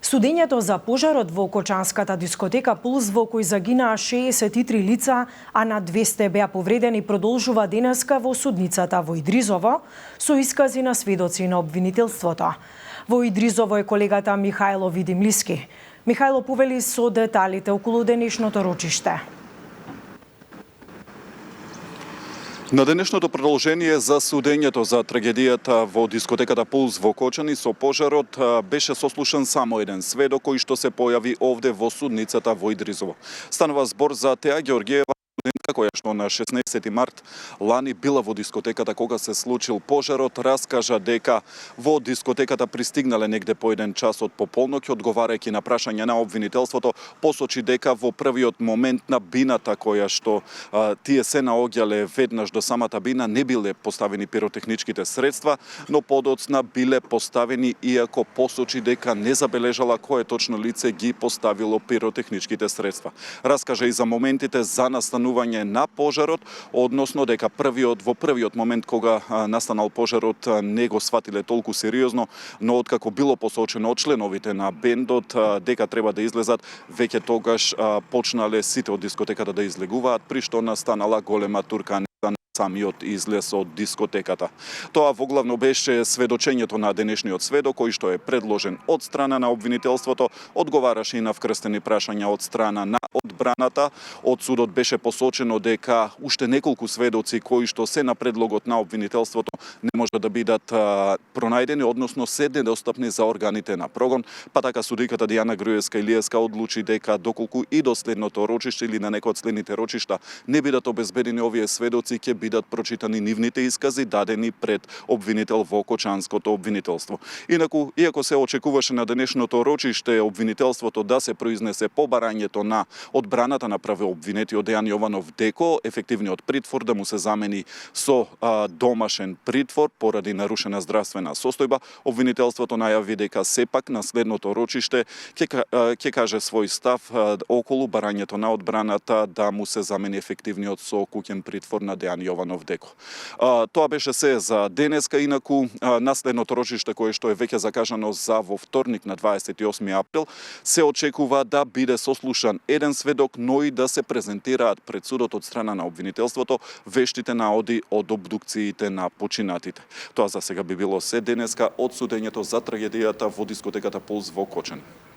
Судењето за пожарот во Кочанската дискотека Пулс, во кој загинаа 63 лица, а на 200 беа повредени, продолжува денеска во судницата во Идризово со искази на сведоци на обвинителството. Во Идризово е колегата Михајло Видимлиски. Михајло повели со деталите околу денешното рочиште. На денешното продолжение за судењето за трагедијата во дискотеката Пулс во Кочани со пожарот беше сослушан само еден сведок кој што се појави овде во судницата во Идризово. Станува збор за Теа Ѓоргиева, студентка која што на 16 март лани била во дискотеката кога се случил пожарот. Раскажа дека во дискотеката пристигнале негде по 1 час од пополноќ, одговарајќи на прашања на обвинителството, посочи дека во првиот момент на бината која што тие се наоѓале веднаш до самата бина не биле поставени пиротехничките средства, но подоцна биле поставени, иако посочи дека не забележала кое точно лице ги поставило пиротехничките средства. Раскажа и за моментите за настанување на пожарот, односно дека во првиот момент кога настанал пожарот не го сватиле толку сериозно, но откако било посочено од членовите на бендот дека треба да излезат, веќе тогаш почнале сите од дискотеката да излегуваат, при што настанала голема турка самиот излез од дискотеката. Тоа воглавно беше сведочењето на денешниот сведок, кој што е предложен од страна на обвинителството, одговараше и на вкрстени прашања од страна на одбраната. Од судот беше посочено дека уште неколку сведоци кои што се на предлогот на обвинителството не може да бидат пронајдени, односно се недостапни за органите на прогон, па така судиката Дијана Груевска-Илиевска одлучи дека доколку и до следното рочиште или на некој од следните рочишта не бидат обезбедени овие сведоци, ќе бидат прочитани нивните искази дадени пред обвинител во Кочанското обвинителство. Инаку, иако се очекуваше на денешното рочиште обвинителството да се произнесе по барањето на одбраната на правообвинетиот Дејан Јованов Деко, ефективниот притвор да му се замени со домашен притвор поради нарушена здравствена состојба, обвинителството најави дека сепак на следното рочиште ќе каже свој став околу барањето на одбраната да му се замени ефективниот со куќен притвор на Дејан Јованов Деко. Тоа беше се за денеска, инаку на следното рочиште кое што е веќе закажано за во вторник на 28 април се очекува да биде сослушан еден сведок, но и да се презентираат пред судот од страна на обвинителството вештите наоди од обдукциите на починатите. Тоа за сега би било се денеска од судењето за трагедијата во дискотеката Пулс во Кочани.